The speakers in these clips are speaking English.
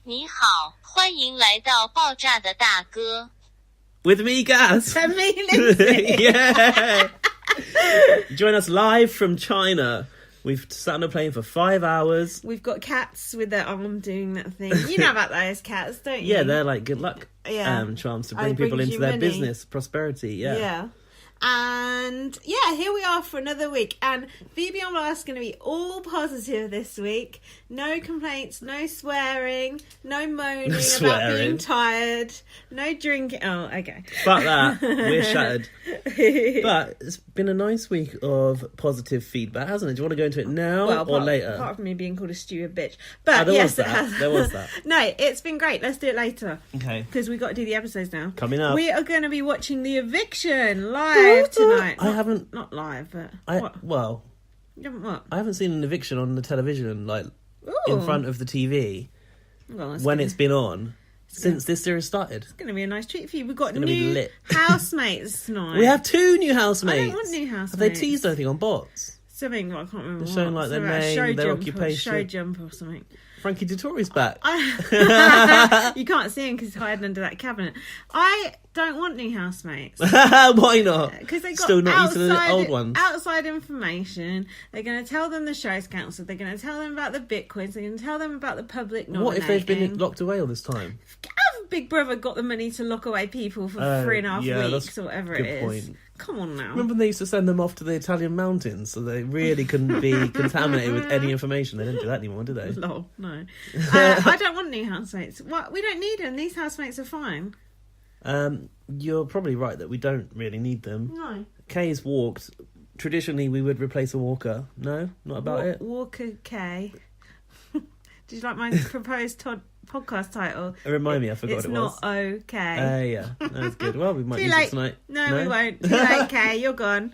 你好，欢迎来到爆炸的大哥。 With me, Gaz. And me, Lindsay. Yeah. Join us live from China. We've sat on a plane for 5 hours. We've got cats with their arm doing that thing. You know about those cats, don't you? Yeah, they're like good luck charms to bring people into their business, prosperity. Yeah. And yeah, here we are for another week. And BBUK is going to be all positive this week. No complaints, no swearing, no moaning about being tired, no drinking. Oh, okay. Fuck that. We're shattered. But it's been a nice week of positive feedback, hasn't it? Do you want to go into it now or later? Apart from me being called a stupid bitch. But yes, it has. There was that. No, it's been great. Let's do it later. Okay. Because we've got to do the episodes now. Coming up. We are going to be watching The Eviction live tonight. Not live, but what? Well, what? I haven't seen an eviction on the television, like in front of the TV it's been on since this series started. It's going to be a nice treat for you. We've got new housemates tonight. We have 2 new housemates. I don't want new housemates. Have they teased anything on bots? Something, well, I can't remember. They're showing like their name, their occupation. Show jump or something. Frankie Dettori's back. You can't see him because he's hiding under that cabinet. I don't want new housemates. Why not? Because they got still not used to the old ones. Outside information. They're going to tell them the show's cancelled. They're going to tell them about the bitcoins. They're going to tell them about the public nominating. What if they've been locked away all this time? Have Big Brother got the money to lock away people for 3.5 weeks or whatever it is? Point. Come on now. Remember when they used to send them off to the Italian mountains so they really couldn't be contaminated with any information? They don't do that anymore, do they? Lol, no. I don't want new housemates. What? We don't need them. These housemates are fine. You're probably right that we don't really need them. No. Kay's walked. Traditionally, we would replace a walker. No? Not about it? Walker K. Did you like my proposed podcast title? Remind me, I forgot what it was. It's not okay. Yeah, that was good. Well, we might Too use late. it tonight. No, we won't. Too late, Kay. You're gone.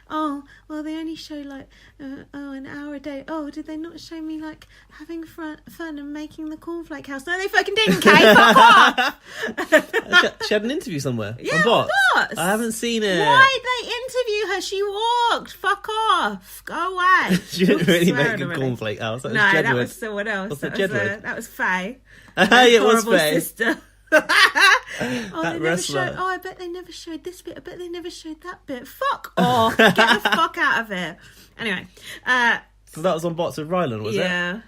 Oh, well, they only show like an hour a day. Oh, did they not show me like having fun and making the cornflake house? No, they fucking didn't, Kay. Fuck off. She had an interview somewhere. Yeah, on bots. bots. I haven't seen it. Why'd they interview her? She walked. Fuck off. Go away. She didn't really make a cornflake house. That was that was someone else. That was Faye. It was Faye. Sister. That wrestler. I bet they never showed this bit. I bet they never showed that bit. Fuck off. Get the fuck out of here. Anyway. So that was on Bots with Ryland, was it? Yeah.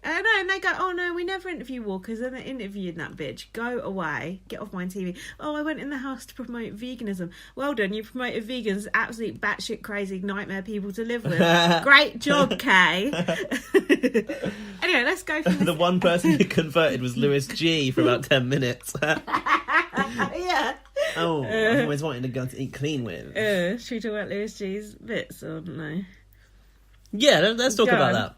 No, and they go, oh no, we never interview walkers. They're interviewing that bitch. Go away. Get off my TV. Oh, I went in the house to promote veganism. Well done. You promoted vegans, absolute batshit crazy nightmare people to live with. Great job, Kay. Anyway, let's go for this. The one person who converted was Lewis G for about 10 minutes. Yeah. Oh, I've always wanted to go to eat clean with. Should we talk about Lewis G's bits or no? Yeah, let's talk about that.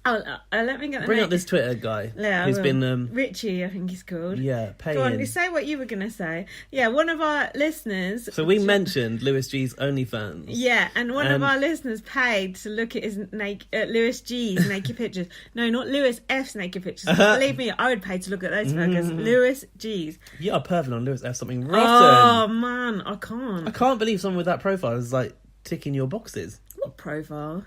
Oh, let me get the Bring name. up this Twitter guy who's been... Richie, I think he's called. Yeah, paying. Go on, say what you were going to say. Yeah, one of our listeners... So we mentioned Lewis G's OnlyFans. Yeah, and one of our listeners paid to look at his Lewis G's naked pictures. No, not Lewis F's naked pictures. Believe me, I would pay to look at those fuckers. Lewis G's. You are perfect on Lewis F. Something rotten. Oh, man, I can't. I can't believe someone with that profile is, like, ticking your boxes. What profile?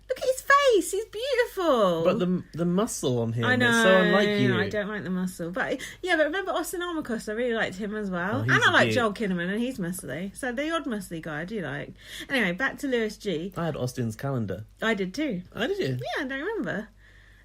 Look at his face. He's beautiful. But the muscle on him is so unlike you. I don't like the muscle. But remember Austin Armacross? I really liked him as well. And I like Joel Kinnaman, and he's muscly. So the odd muscly guy I do like. Anyway, back to Lewis G. I had Austin's calendar. I did too. Oh, did you? Yeah, I don't remember.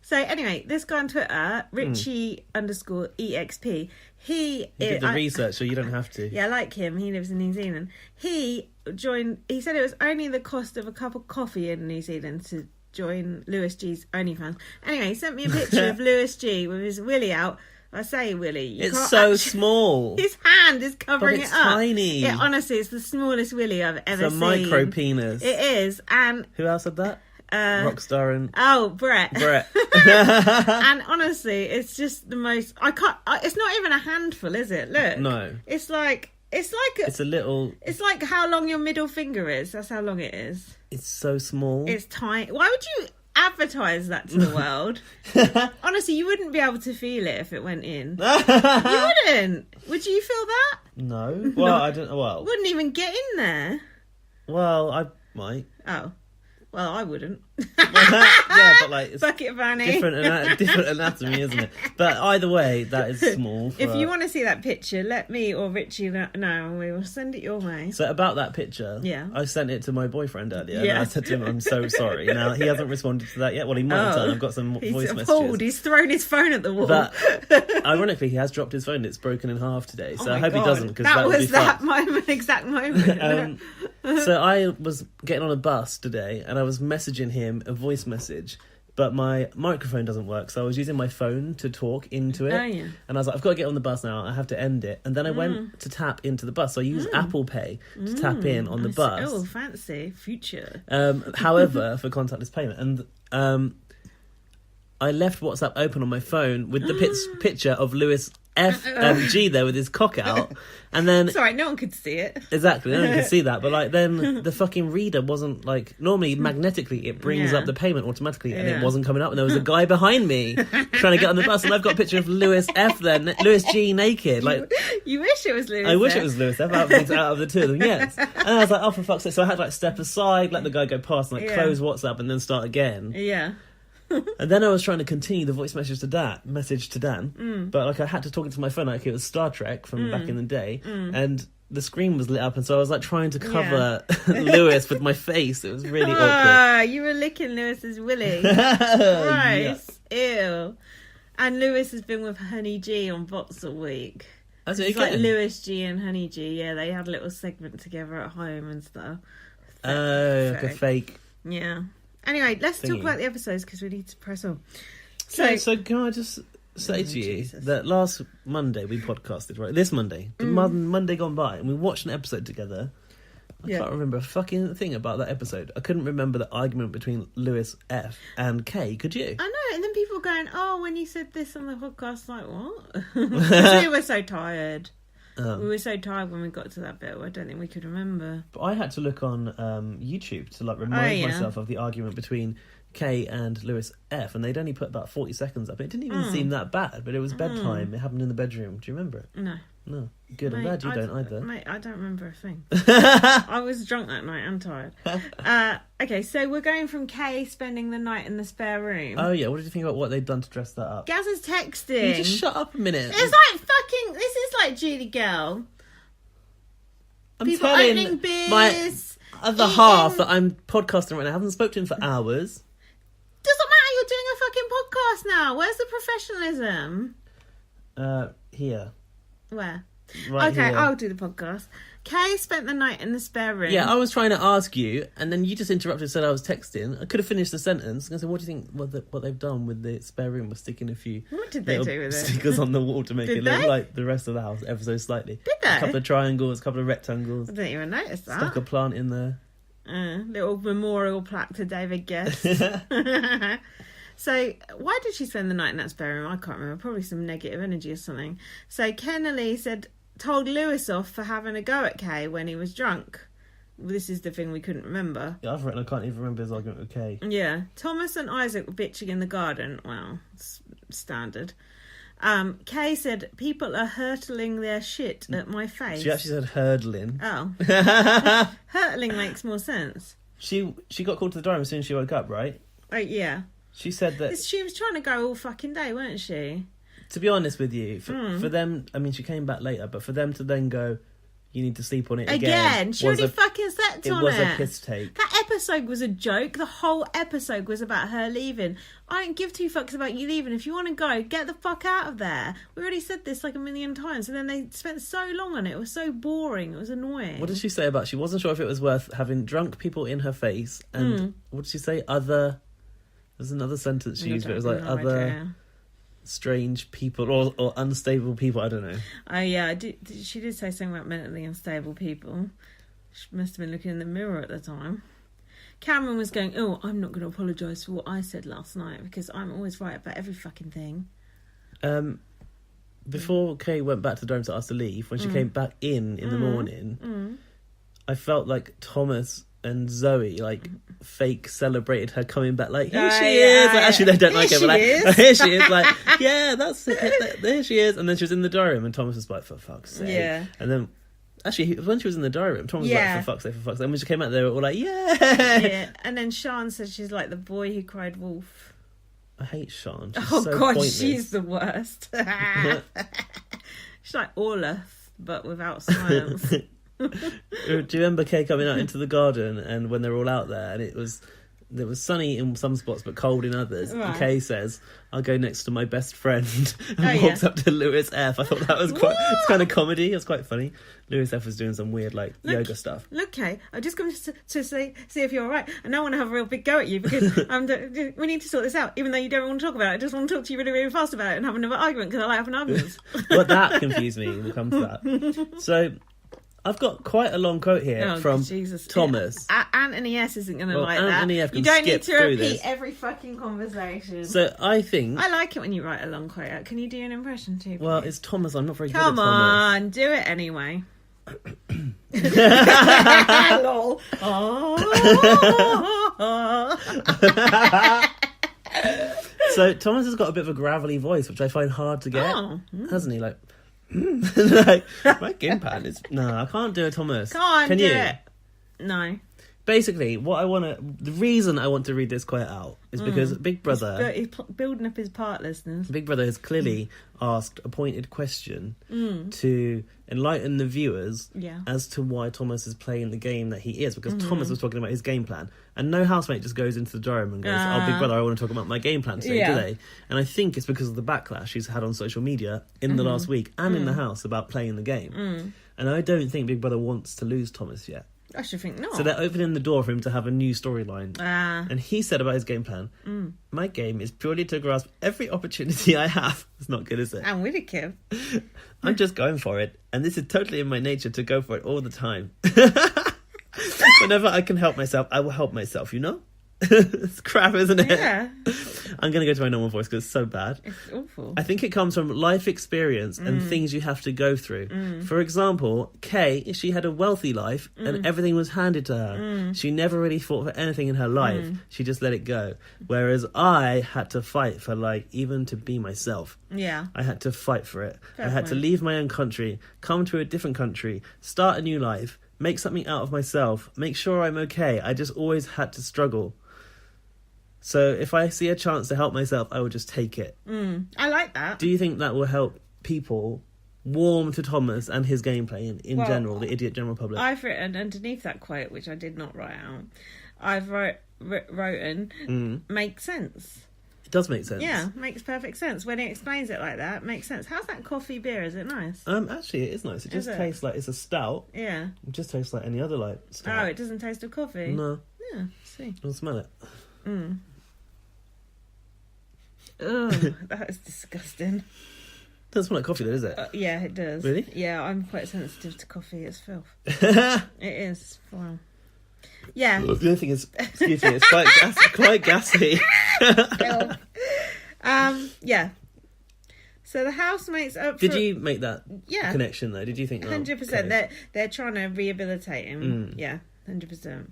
So anyway, this guy on Twitter, Richie_EXP, he did the research, so you don't have to. Yeah, I like him. He lives in New Zealand. He said it was only the cost of a cup of coffee in New Zealand to join Lewis G's OnlyFans. Anyway, he sent me a picture of Lewis G with his willy out. I say willy. It's so small. His hand is covering it up. It's tiny. Yeah, honestly, it's the smallest willy I've ever seen. It's a micro penis. It is. And who else said that? Rockstar and... Oh, Brett. And honestly, it's just the most... it's not even a handful, is it? Look. No. It's like It's a little... It's like how long your middle finger is. That's how long it is. It's so small. It's tiny. Why would you advertise that to the world? Honestly, you wouldn't be able to feel it if it went in. You wouldn't. Would you feel that? No. Well, I don't... Well... Wouldn't even get in there. Well, I might. Oh. Well, I wouldn't. Yeah, but like it's Bucket of Annie. different anatomy, isn't it? But either way, that is small. If you want to see that picture, let me or Richie know, and we will send it your way. So about that picture, I sent it to my boiround earlier. And I said to him, "I'm so sorry." Now he hasn't responded to that yet. Well, he might have done. I've got some voice messages. He's thrown his phone at the wall. But ironically, he has dropped his phone. It's broken in half today. So I hope he doesn't, because that was that exact moment. So I was getting on a bus today, and I was messaging him a voice message, but my microphone doesn't work, so I was using my phone to talk into it. And I was like, I've got to get on the bus now, I have to end it. And then I went to tap into the bus, so I used Apple Pay to tap in on the bus. Oh, fancy future. However, for contactless payment, and I left WhatsApp open on my phone with the picture of Lewis G there with his cock out, and then sorry, no one could see it. Exactly, no one could see that. But like, then the fucking reader wasn't like, normally magnetically it brings up the payment automatically, and it wasn't coming up. And there was a guy behind me trying to get on the bus, and I've got a picture of Lewis F there, Lewis G naked. Like, you wish it was Lewis. I wish it was Lewis F. Out of the two of them, yes. And I was like, oh, for fuck's sake! So I had to like step aside, let the guy go past, and like close WhatsApp, and then start again. Yeah. And then I was trying to continue the voice message to Dan, but like I had to talk into my phone like it was Star Trek from back in the day, and the screen was lit up, and so I was like trying to cover Lewis with my face. It was really awkward. You were licking Lewis's willy. Gross. Ew. And Lewis has been with Honey G on Bots all week. It's like Lewis G and Honey G. Yeah, they had a little segment together at home and stuff. Like a fake. Yeah. Anyway, let's talk about the episodes, because we need to press on. So can I just say to you that last Monday we podcasted, right? This Monday, the Monday gone by, and we watched an episode together. I can't remember a fucking thing about that episode. I couldn't remember the argument between Lewis F and Kay. Could you? I know, and then people were going, "Oh, when you said this on the podcast, like what?" Because we were so tired. We were so tired when we got to that bit. I don't think we could remember. But I had to look on YouTube to like remind myself of the argument between Kay and Lewis F, and they'd only put about 40 seconds up. It didn't even seem that bad, but it was bedtime. It happened in the bedroom. Do you remember it? No. Good. I'm glad you don't either. Mate, I don't remember a thing. I was drunk that night and tired. Okay, so we're going from Kay spending the night in the spare room. Oh yeah, what did you think about what they'd done to dress that up? Gaz is texting. You just shut up a minute. It's like fucking, this is like Julie Girl. People opening beers. My other half that I'm podcasting right now, I haven't spoken to him for hours. Doesn't matter, you're doing a fucking podcast now. Where's the professionalism? Here. Where? Right okay, here. I'll do the podcast. Kay spent the night in the spare room. Yeah, I was trying to ask you, and then you just interrupted and said I was texting. I could have finished the sentence. I said, what do you think what they've done with the spare room was sticking a few what did they do with it? stickers on the wall to make it look like the rest of the house ever so slightly. Did they? A couple of triangles, a couple of rectangles. I didn't even notice that. Stuck a plant in there. Little memorial plaque to David Guest. So, why did she spend the night in that spare room? I can't remember. Probably some negative energy or something. So, Kennelly told Lewis off for having a go at Kay when he was drunk. This is the thing we couldn't remember. Yeah, I've written I can't even remember his argument with Kay. Yeah. Thomas and Isaac were bitching in the garden. Well, standard. Kay said, people are hurtling their shit at my face. She actually said hurdling. Oh. Hurtling makes more sense. She got called to the diary as soon as she woke up, right? Oh, yeah. She said that... She was trying to go all fucking day, weren't she? To be honest with you, for them... I mean, she came back later, but for them to then go, you need to sleep on it again... She already fucking slept on it. It was a piss take. That episode was a joke. The whole episode was about her leaving. I don't give two fucks about you leaving. If you want to go, get the fuck out of there. We already said this like a million times, and then they spent so long on it. It was so boring. It was annoying. What did she say about... She wasn't sure if it was worth having drunk people in her face, and what did she say? There's another sentence she used, but it was like other strange people or unstable people. I don't know. Oh yeah, she did say something about mentally unstable people. She must have been looking in the mirror at the time. Cameron was going, "Oh, I'm not going to apologise for what I said last night because I'm always right about every fucking thing." Before Kay went back to the dorm to ask to leave, when she came back in the morning, I felt like Thomas and Zoe fake celebrated her coming back, like here she is. Like, actually they don't like her, but like here she is, like yeah, that's it. There she is. And then she was in the diary room and Thomas was like, for fuck's sake. Yeah. And then Actually, when she was in the diary room, Tom was Yeah. like, for fuck's sake. And when she came out, they were all like, yeah. Yeah. And then Sian said she's like the boy who cried wolf. I hate Sian. She's Oh, so God, pointless. she's the worst. She's like Olaf, but without science. Do you remember Kay coming out into the garden and when they're all out there and it was sunny in some spots but cold in others, Right. and Kay says, I'll go next to my best friend, and Oh, walks yeah. up to Lewis F. I thought that was it's kind of comedy. It was quite funny. Lewis F was doing some weird yoga stuff. Look, Kay, I just come to see if you're all right. And I don't want to have a real big go at you because we need to sort this out. Even though you don't want to talk about it, I just want to talk to you really, really fast about it and have another argument because I like having arguments. But that confused me. We'll come to that. So I've got quite a long quote here from Jesus. Thomas. Anthony S isn't going to like Anthony that. F can You don't need skip to through repeat this. every fucking conversation. So I think... I like it when you write a long quote out. Can you do an impression too? Please? Well, it's Thomas. I'm not very good at Come Thomas. on, do it anyway. Lol. So Thomas has got a bit of a gravelly voice, which I find hard to get, Oh. hasn't he? Like my game plan is I can't do a Thomas. Come on, Can do you? it. No. Basically, the reason I want to read this quote out is because Big Brother, He's building up his part, listeners. Big Brother has clearly asked a pointed question to enlighten the viewers Yeah. as to why Thomas is playing the game that he is, because Thomas was talking about his game plan, and no housemate just goes into the diary room and goes, "Oh, Big Brother, I want to talk about my game plan today," Yeah. do they? And I think it's because of the backlash he's had on social media in the last week and in the house about playing the game. And I don't think Big Brother wants to lose Thomas yet. I should think not. So they're opening the door for him to have a new storyline. And he said about his game plan, my game is purely to grasp every opportunity I have. It's not good, is it? And with a kid. I'm just going for it. And this is totally in my nature to go for it all the time. Whenever I can help myself, I will help myself, you know? It's crap, isn't it? Yeah. I'm going to go to my normal voice because it's so bad. It's awful. I think it comes from life experience and things you have to go through. For example, Kay, she had a wealthy life and everything was handed to her. She never really fought for anything in her life. She just let it go. Whereas I had to fight for, even to be myself. Yeah. I had to fight for it. Fair I had to point. leave my own country, come to a different country, start a new life, make something out of myself, make sure I'm okay. I just always had to struggle. So if I see a chance to help myself, I will just take it. I like that. Do you think that will help people warm to Thomas and his gameplay in general, the idiot general public? I've written underneath that quote, which I did not write out, I've written, makes sense. It does make sense. Yeah, makes perfect sense. When it explains it like that, makes sense. How's that coffee beer? Is it nice? Actually, it is nice. It just tastes like it's a stout. Yeah. It just tastes like any other stout. Oh, it doesn't taste of coffee? No. Yeah, see. I'll smell it. Ugh, that is disgusting. Doesn't smell like coffee though, is it? Yeah, it does. Really? Yeah, I'm quite sensitive to coffee. It's filth. It is. Wow. Yeah. The other thing is, excuse me, it's quite gassy. Yeah. So the housemates up. Did you make that Yeah. connection though? Did you think 100%? Okay. They're trying to rehabilitate him. Yeah, 100%.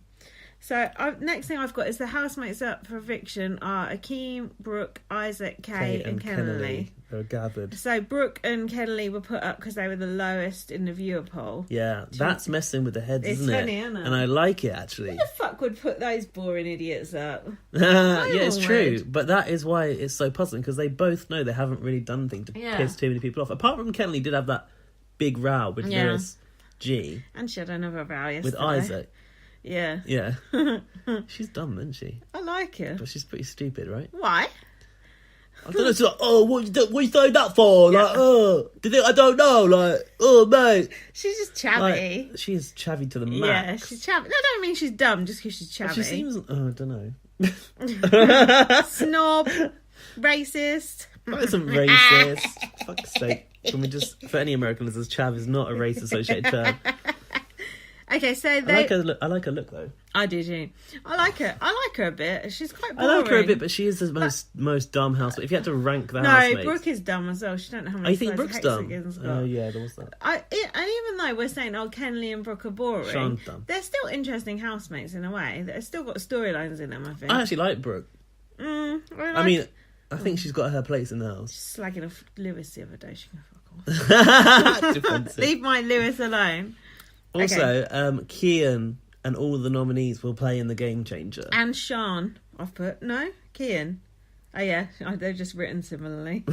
So next thing I've got is the housemates up for eviction are Akeem, Brooke, Isaac, Kay, and Kennelly. They're gathered. So Brooke and Kennelly were put up because they were the lowest in the viewer poll. Yeah, that's messing with the heads, It's isn't funny, it? isn't it? And I like it actually. Who the fuck would put those boring idiots up? Yeah, it's one true. would. But that is why it's so puzzling, because they both know they haven't really done anything to piss too many people off. Apart from Kennelly did have that big row with Lewis G. And she had another row yesterday. With Isaac. Yeah. Yeah. She's dumb, isn't she? I like her. But she's pretty stupid, right? Why? I don't know. She's like, oh, what you saying that for? Like, oh, I don't know. Like, oh, mate. She's just chavvy. Like, she's chavvy to the Yeah, max. she's chavvy. No, I don't mean she's dumb just because she's chavvy. She seems. Oh, I don't know. Snob, racist. That isn't racist. Fuck's sake. Can we just, for any American listeners, chav is not a race associated term. Okay, so I like her look though. I do too. I like her a bit. She's quite boring. I like her a bit, but she is the most dumb housemate. If you had to rank the housemates. No, Brooke is dumb as well. She don't know how many. Oh, you think sides Brooke's dumb? hexagons got. Oh yeah, there was that. And even though we're saying, Kennelly and Brooke are boring, Sean's dumb. they're still interesting housemates in a way. They've still got storylines in them, I think. I actually like Brooke. I mean, I think she's got her place in the house. Slagging off Lewis the other day. She can fuck off. Defensive. Leave my Lewis alone. Also, Kian and all the nominees will play in the Game Changer. And Sean, I've put. No? Kian. Oh, yeah. They're just written similarly.